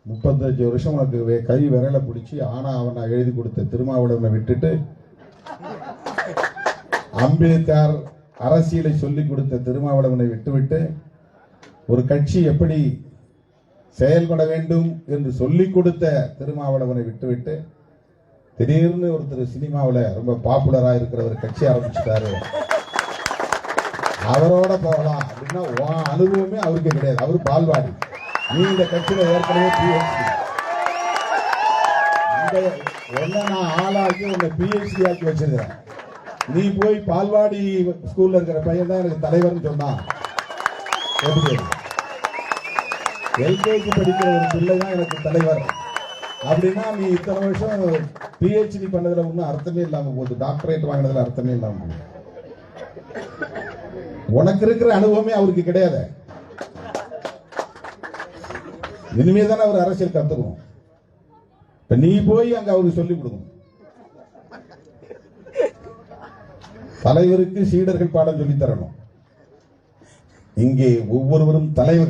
35 வருஷம் உனக்கு கை விரலை பிடிச்சி ஆனா அவனா எழுதி கொடுத்த திருமாவளவனை விட்டுட்டு, அம்பேத்கர் அரசியலை சொல்லிக் கொடுத்த திருமாவளவனை விட்டுவிட்டு, ஒரு கட்சி எப்படி செயல்பட வேண்டும் என்று சொல்லிக் கொடுத்த திருமாவளவனை விட்டுவிட்டு, திடீர்னு ஒருத்தர் சினிமாவில் ரொம்ப பாப்புலரா இருக்கிற ஒரு கட்சி ஆரம்பிச்சுட்டாரு, அவரோட போகலாம் அப்படின்னா அனுபவமே அவருக்கு கிடையாது. அவரு பால்வாடி. நீ இந்த கட்சியில ஏற்கனவே PhD. நான் ஆளாக்கி உன்னை PhD ஆக்கி வச்சிருக்கிறேன். நீ போய் பால்வாடி ஸ்கூல்ல இருக்கிற பையன் தான் எனக்கு தலைவர்னு சொன்னான். LKG படிக்கிற ஒரு பிள்ளை தான் எனக்கு தலைவர் அப்படின்னா, நீ இத்தனை வருஷம் PhD பண்ணதுல ஒன்றும் அர்த்தமே இல்லாம போகுது. டாக்டரேட் வாங்கினதுல அர்த்தமே இல்லாம போகுது. உனக்கு இருக்கிற அனுபவமே அவருக்கு கிடையாது. இனிமே தானே அவர் அரசியல் கத்துக்கணும். இப்ப நீ போய் அங்க அவருக்கு சொல்லிக் கொடுக்கணும். தலைவருக்கு சீடர்கள் பாடம் சொல்லி தரணும். இங்கே ஒவ்வொருவரும் தலைவர்.